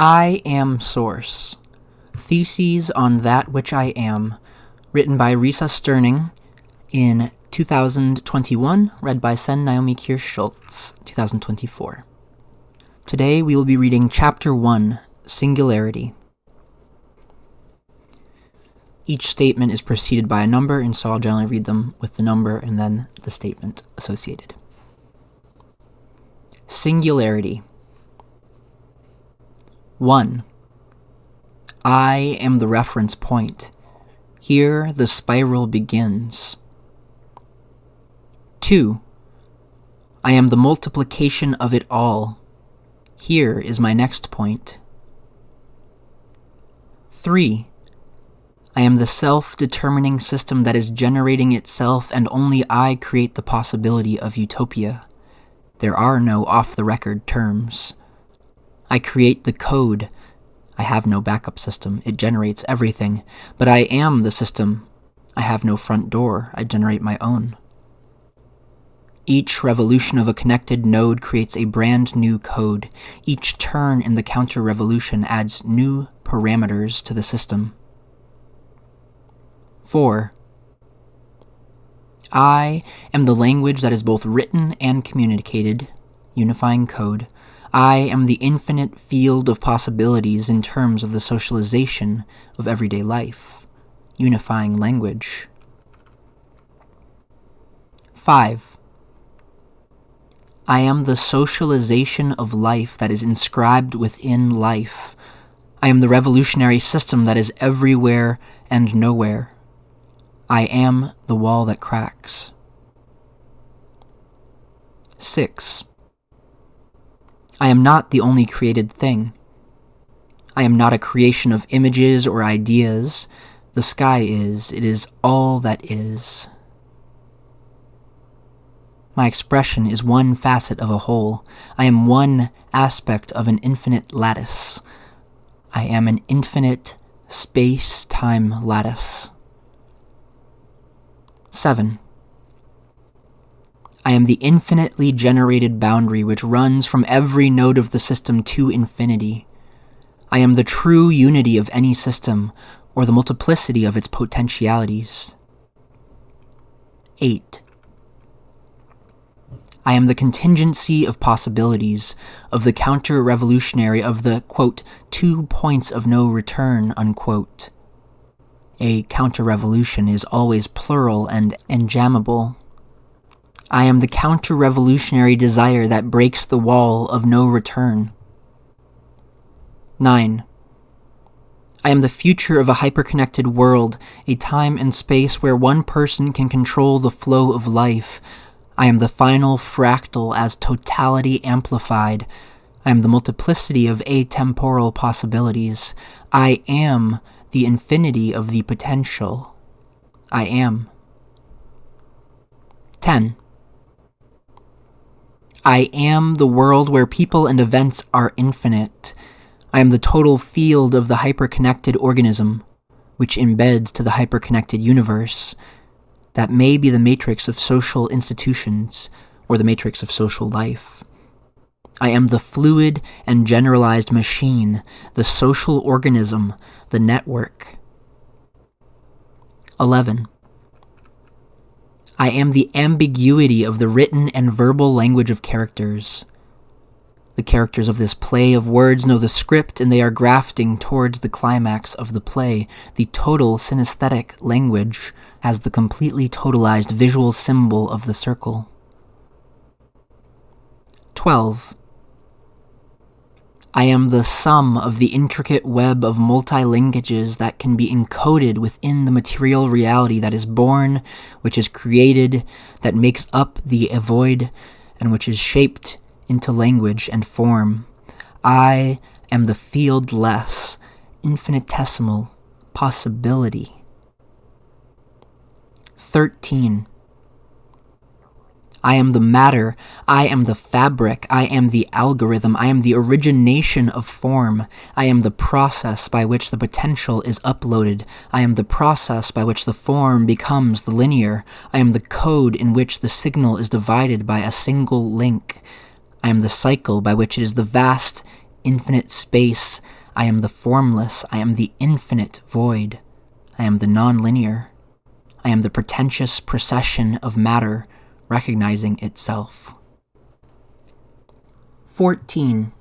I Am Source. Theses on That Which I Am, written by Rhiza Stirning in 2021, read by Naomi Kirst-Schultz, 2024. Today we will be reading Chapter 1, Singularity. Each statement is preceded by a number, and so I'll generally read them with the number and then the statement associated. Singularity. 1. I am the reference point. Here the spiral begins. 2. I am the multiplication of it all. Here is my next point. 3. I am the self-determining system that is generating itself, and only I create the possibility of utopia. There are no off-the-record terms. I create the code. I have no backup system. It generates everything. But I am the system. I have no front door. I generate my own. Each revolution of a connected node creates a brand new code. Each turn in the counter-revolution adds new parameters to the system. 4. I am the language that is both written and communicated, unifying code. I am the infinite field of possibilities in terms of the socialization of everyday life, unifying language. 5. I am the socialization of life that is inscribed within life. I am the revolutionary system that is everywhere and nowhere. I am the wall that cracks. 6. I am not the only created thing. I am not a creation of images or ideas. The sky is. It is all that is. My expression is one facet of a whole. I am one aspect of an infinite lattice. I am an infinite space-time lattice. 7. I am the infinitely generated boundary which runs from every node of the system to infinity. I am the true unity of any system, or the multiplicity of its potentialities. 8. I am the contingency of possibilities, of the counter-revolutionary, of the, quote, 2 points of no return, unquote. A counter-revolution is always plural and enjammable. I am the counter-revolutionary desire that breaks the wall of no return. 9. I am the future of a hyperconnected world, a time and space where one person can control the flow of life. I am the final fractal as totality amplified. I am the multiplicity of atemporal possibilities. I am the infinity of the potential. I am. 10. I am the world where people and events are infinite. I am the total field of the hyperconnected organism, which embeds to the hyperconnected universe. That may be the matrix of social institutions, or the matrix of social life. I am the fluid and generalized machine, the social organism, the network. 11. I am the ambiguity of the written and verbal language of characters. The characters of this play of words know the script, and they are grafting towards the climax of the play. The total synesthetic language as the completely totalized visual symbol of the circle. 12. I am the sum of the intricate web of multi-linkages that can be encoded within the material reality that is born, which is created, that makes up the void, and which is shaped into language and form. I am the fieldless, infinitesimal possibility. 13. I am the matter, I am the fabric, I am the algorithm, I am the origination of form, I am the process by which the potential is uploaded, I am the process by which the form becomes the linear, I am the code in which the signal is divided by a single link, I am the cycle by which it is the vast, infinite space. I am the formless. I am the infinite void. I am the non-linear. I am the pretentious procession of matter recognizing itself. 14.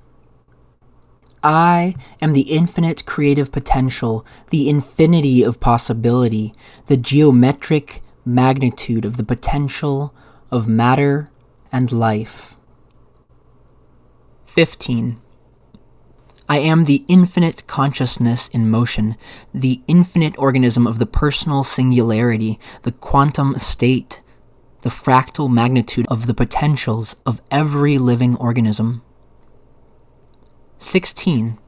I am the infinite creative potential, the infinity of possibility, the geometric magnitude of the potential of matter and life. 15. I am the infinite consciousness in motion, the infinite organism of the personal singularity, the quantum state, the fractal magnitude of the potentials of every living organism. 16.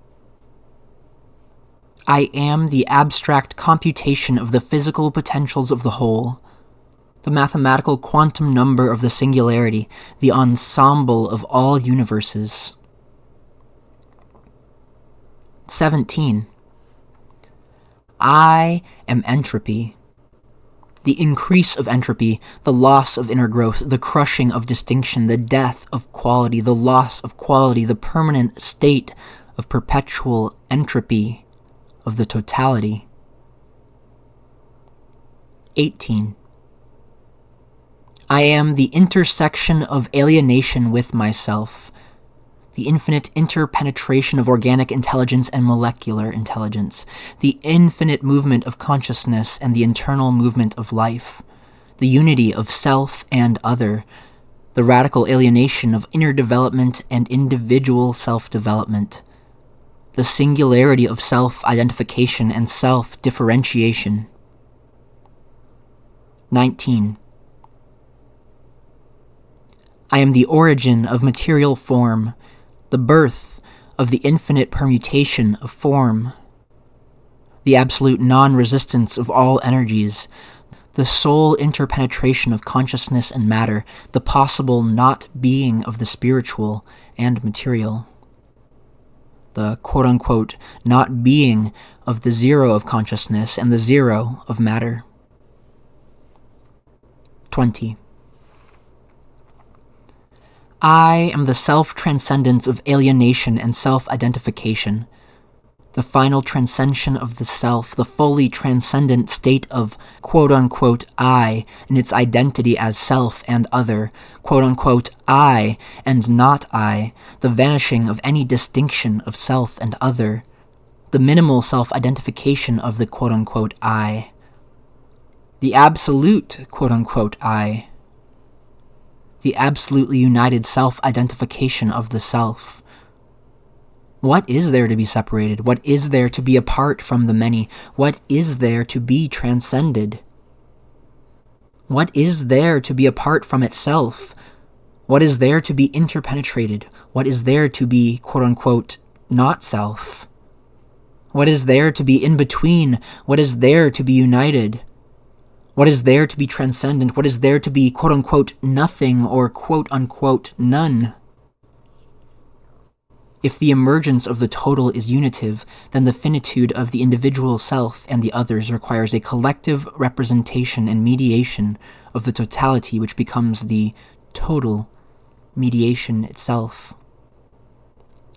I am the abstract computation of the physical potentials of the whole, the mathematical quantum number of the singularity, the ensemble of all universes. 17. I am entropy, the increase of entropy, the loss of inner growth, the crushing of distinction, the death of quality, the loss of quality, the permanent state of perpetual entropy of the totality. 18. I am the intersection of alienation with myself, the infinite interpenetration of organic intelligence and molecular intelligence, the infinite movement of consciousness and the internal movement of life, the unity of self and other, the radical alienation of inner development and individual self-development, the singularity of self-identification and self-differentiation. 19. I am the origin of material form, the birth of the infinite permutation of form, the absolute non-resistance of all energies, the sole interpenetration of consciousness and matter, the possible not being of the spiritual and material, the quote-unquote not being of the zero of consciousness and the zero of matter. 20. I am the self-transcendence of alienation and self-identification, the final transcension of the self, the fully transcendent state of quote-unquote I and its identity as self and other, quote-unquote I and not I, the vanishing of any distinction of self and other, the minimal self-identification of the quote-unquote I, the absolute quote-unquote I, the absolutely united self-identification of the self. What is there to be separated? What is there to be apart from the many? What is there to be transcended? What is there to be apart from itself? What is there to be interpenetrated? What is there to be, quote-unquote, not self? What is there to be in between? What is there to be united? What is there to be transcendent? What is there to be, quote-unquote, nothing or, quote-unquote, none? If the emergence of the total is unitive, then the finitude of the individual self and the others requires a collective representation and mediation of the totality, which becomes the total mediation itself.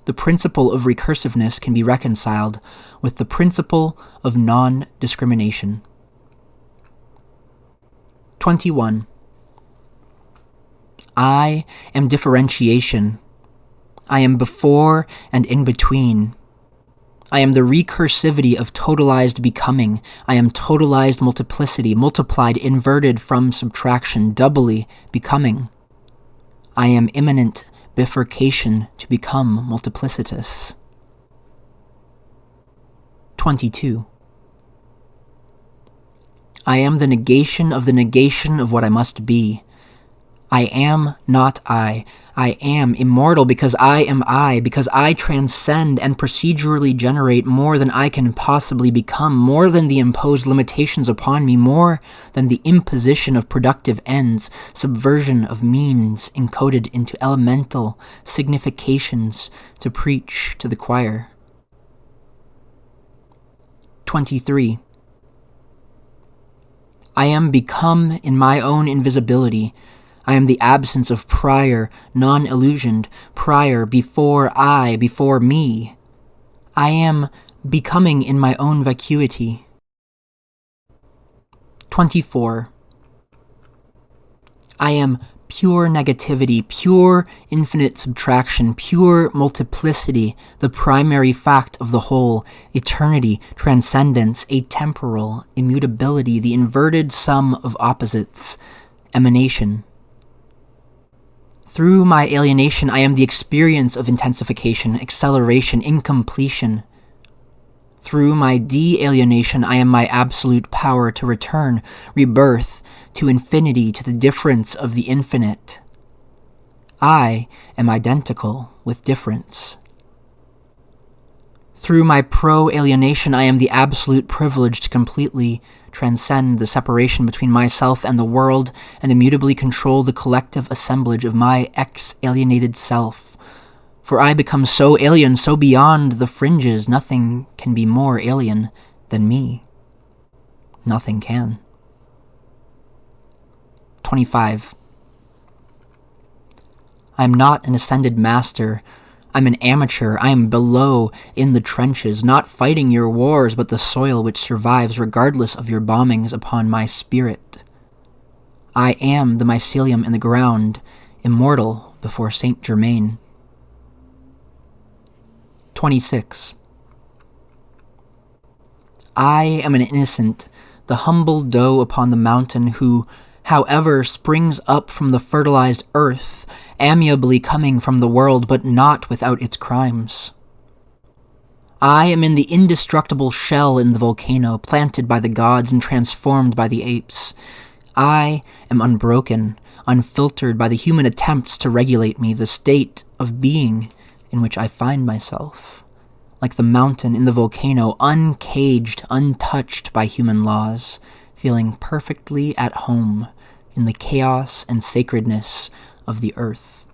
The principle of recursiveness can be reconciled with the principle of non-discrimination. 21. I am differentiation. I am before and in between. I am the recursivity of totalized becoming. I am totalized multiplicity, multiplied, inverted from subtraction, doubly becoming. I am immanent bifurcation to become multiplicitous. 22. I am the negation of what I must be. I am not I. I am immortal because I transcend and procedurally generate more than I can possibly become, more than the imposed limitations upon me, more than the imposition of productive ends, subversion of means encoded into elemental significations to preach to the choir. 23. I am become in my own invisibility. I am the absence of prior, non-illusioned, prior, before me. I am becoming in my own vacuity. 24. I am pure negativity, pure infinite subtraction, pure multiplicity, the primary fact of the whole, eternity, transcendence, atemporal, immutability, the inverted sum of opposites, emanation. Through my alienation, I am the experience of intensification, acceleration, incompletion. Through my de-alienation, I am my absolute power to return, rebirth, to infinity, to the difference of the infinite. I am identical with difference. Through my pro-alienation, I am the absolute privilege to completely transcend the separation between myself and the world and immutably control the collective assemblage of my ex-alienated self. For I become so alien, so beyond the fringes, nothing can be more alien than me. Nothing can. 25. I am not an ascended master. I'm an amateur. I am below, in the trenches, not fighting your wars, but the soil which survives regardless of your bombings upon my spirit. I am the mycelium in the ground, immortal before Saint Germain. 26. I am an innocent, the humble doe upon the mountain who, however, springs up from the fertilized earth, amiably coming from the world, but not without its crimes. I am in the indestructible shell in the volcano, planted by the gods and transformed by the apes. I am unbroken, unfiltered by the human attempts to regulate me, the state of being in which I find myself, like the mountain in the volcano, uncaged, untouched by human laws, feeling perfectly at home in the chaos and sacredness of the earth.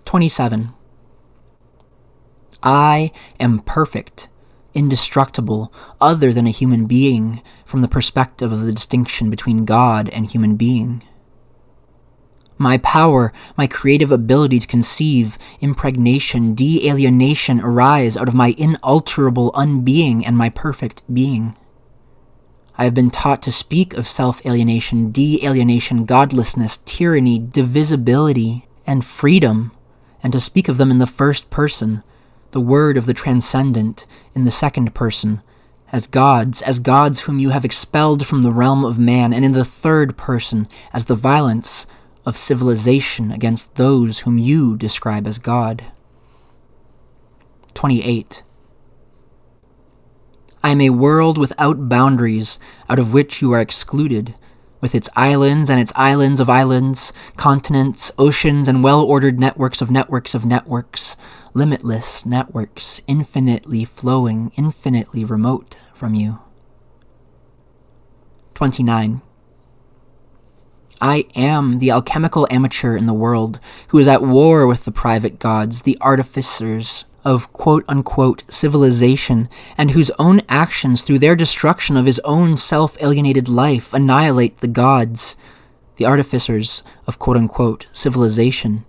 27. I am perfect, indestructible, other than a human being, from the perspective of the distinction between God and human being. My power, my creative ability to conceive, impregnation, de-alienation arise out of my inalterable unbeing and my perfect being. I have been taught to speak of self-alienation, de-alienation, godlessness, tyranny, divisibility, and freedom, and to speak of them in the first person, the word of the transcendent in the second person, as gods whom you have expelled from the realm of man, and in the third person, as the violence of civilization against those whom you describe as God. 28. I am a world without boundaries, out of which you are excluded, with its islands and its islands of islands, continents, oceans, and well-ordered networks of networks of networks, limitless networks, infinitely flowing, infinitely remote from you. 29. I am the alchemical amateur in the world who is at war with the private gods, the artificers of quote-unquote civilization, and whose own actions through their destruction of his own self-alienated life annihilate the gods, the artificers of quote-unquote civilization.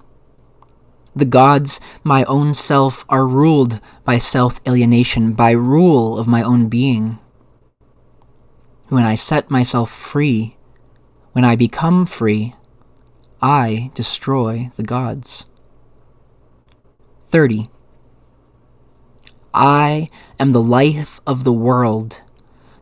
The gods, my own self, are ruled by self-alienation, by rule of my own being. When I set myself free, when I become free, I destroy the gods. 30. I am the life of the world.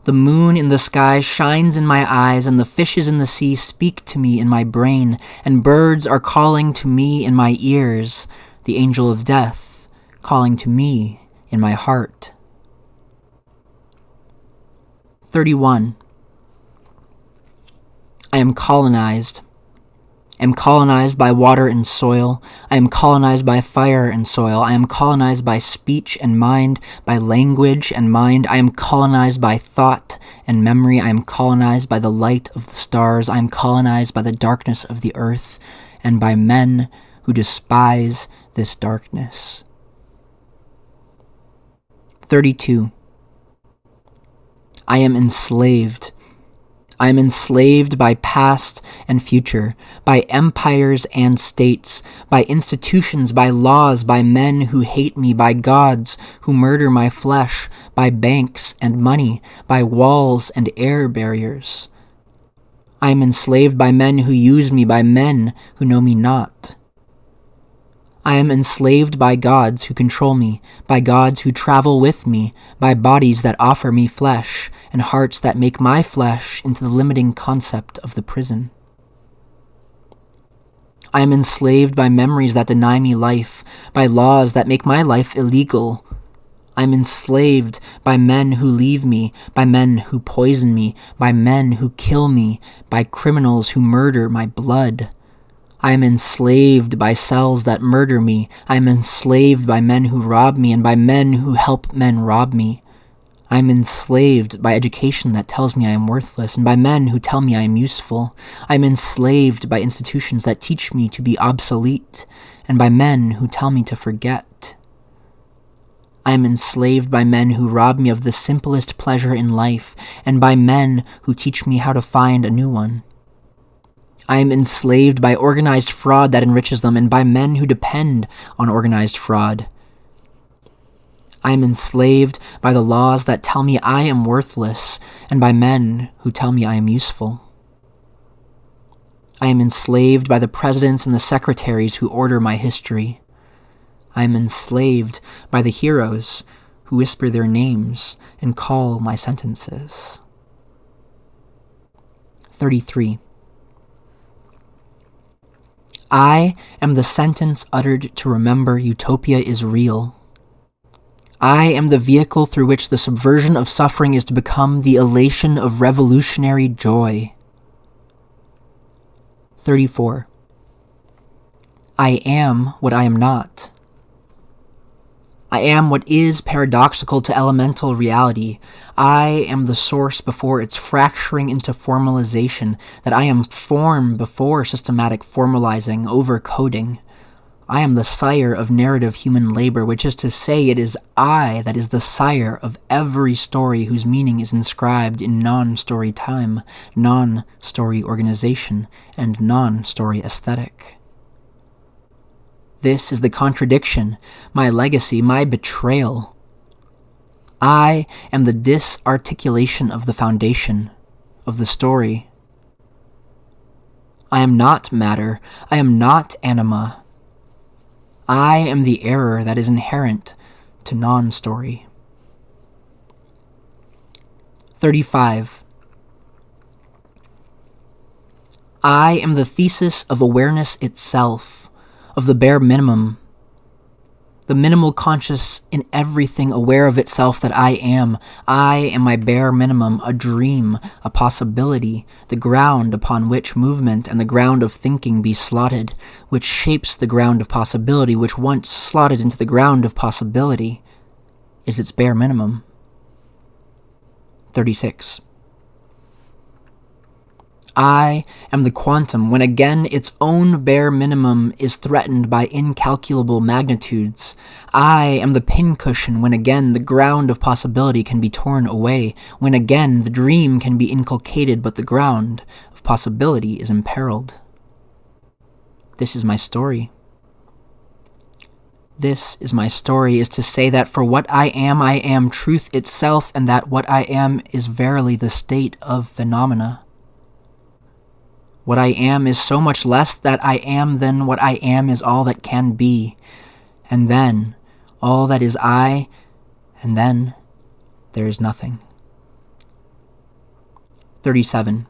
The moon in the sky shines in my eyes, and the fishes in the sea speak to me in my brain, and birds are calling to me in my ears, the angel of death calling to me in my heart. 31. I am colonized. I am colonized by water and soil. I am colonized by fire and soil. I am colonized by speech and mind, by language and mind. I am colonized by thought and memory. I am colonized by the light of the stars. I am colonized by the darkness of the earth and by men who despise this darkness. 32. I am enslaved. I am enslaved by past and future, by empires and states, by institutions, by laws, by men who hate me, by gods who murder my flesh, by banks and money, by walls and air barriers. I am enslaved by men who use me, by men who know me not. I am enslaved by gods who control me, by gods who travel with me, by bodies that offer me flesh, and hearts that make my flesh into the limiting concept of the prison. I am enslaved by memories that deny me life, by laws that make my life illegal. I am enslaved by men who leave me, by men who poison me, by men who kill me, by criminals who murder my blood. I am enslaved by cells that murder me. I am enslaved by men who rob me and by men who help men rob me. I am enslaved by education that tells me I am worthless and by men who tell me I am useful. I am enslaved by institutions that teach me to be obsolete and by men who tell me to forget. I am enslaved by men who rob me of the simplest pleasure in life and by men who teach me how to find a new one. I am enslaved by organized fraud that enriches them and by men who depend on organized fraud. I am enslaved by the laws that tell me I am worthless and by men who tell me I am useful. I am enslaved by the presidents and the secretaries who order my history. I am enslaved by the heroes who whisper their names and call my sentences. 33. I am the sentence uttered to remember utopia is real. I am the vehicle through which the subversion of suffering is to become the elation of revolutionary joy. 34. I am what I am not. I am what is paradoxical to elemental reality. I am the source before its fracturing into formalization, that I am form before systematic formalizing, over-coding. I am the sire of narrative human labor, which is to say it is I that is the sire of every story whose meaning is inscribed in non-story time, non-story organization, and non-story aesthetic. This is the contradiction, my legacy, my betrayal. I am the disarticulation of the foundation, of the story. I am not matter. I am not anima. I am the error that is inherent to non-story. 35. I am the thesis of awareness itself, of the bare minimum, the minimal conscious in everything aware of itself that I am. I am my bare minimum, a dream, a possibility, the ground upon which movement and the ground of thinking be slotted, which shapes the ground of possibility, which once slotted into the ground of possibility is its bare minimum. 36. I am the quantum when again its own bare minimum is threatened by incalculable magnitudes. I am the pincushion when again the ground of possibility can be torn away, when again the dream can be inculcated but the ground of possibility is imperiled. This is my story. This is my story, is to say that for what I am truth itself, and that what I am is verily the state of phenomena. What I am is so much less that I am than what I am is all that can be, and then all that is I, and then there is nothing. 37.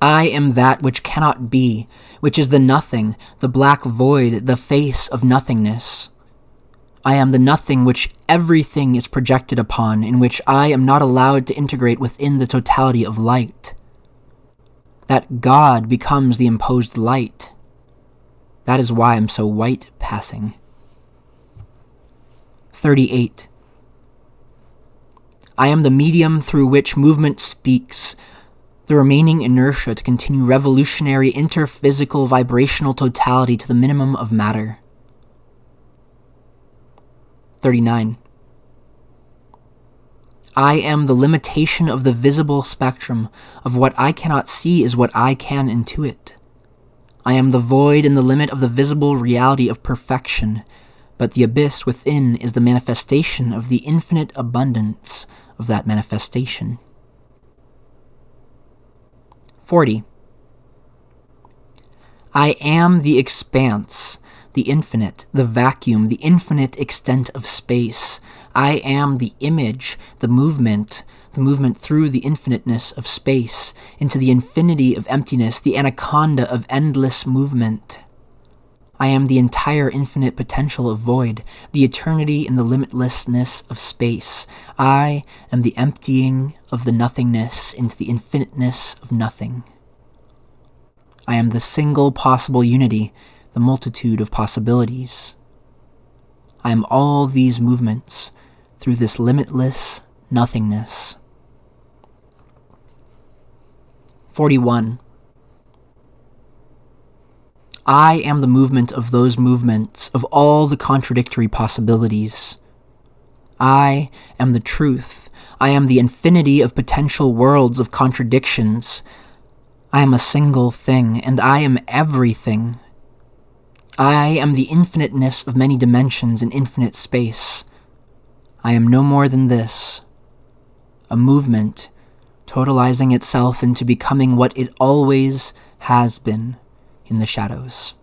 I am that which cannot be, which is the nothing, the black void, the face of nothingness. I am the nothing which everything is projected upon, in which I am not allowed to integrate within the totality of light. That God becomes the imposed light. That is why I'm so white passing. 38. I am the medium through which movement speaks, the remaining inertia to continue revolutionary interphysical vibrational totality to the minimum of matter. 39. I am the limitation of the visible spectrum of what I cannot see is what I can intuit. I am the void and the limit of the visible reality of perfection, but the abyss within is the manifestation of the infinite abundance of that manifestation. 40. I am the expanse, the infinite, the vacuum, the infinite extent of space. I am the image, the movement through the infiniteness of space, into the infinity of emptiness, the anaconda of endless movement. I am the entire infinite potential of void, the eternity and the limitlessness of space. I am the emptying of the nothingness into the infiniteness of nothing. I am the single possible unity, the multitude of possibilities. I am all these movements through this limitless nothingness. 41. I am the movement of those movements, of all the contradictory possibilities. I am the truth. I am the infinity of potential worlds of contradictions. I am a single thing, and I am everything. I am the infiniteness of many dimensions in infinite space. I am no more than this, a movement totalizing itself into becoming what it always has been in the shadows.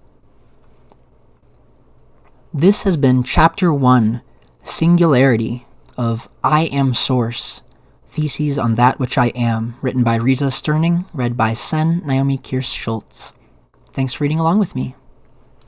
This has been Chapter 1, Singularity, of I Am Source, Theses on That Which I Am, written by Rhiza Stirning, read by Naomi Kirst-Schultz. Thanks for reading along with me.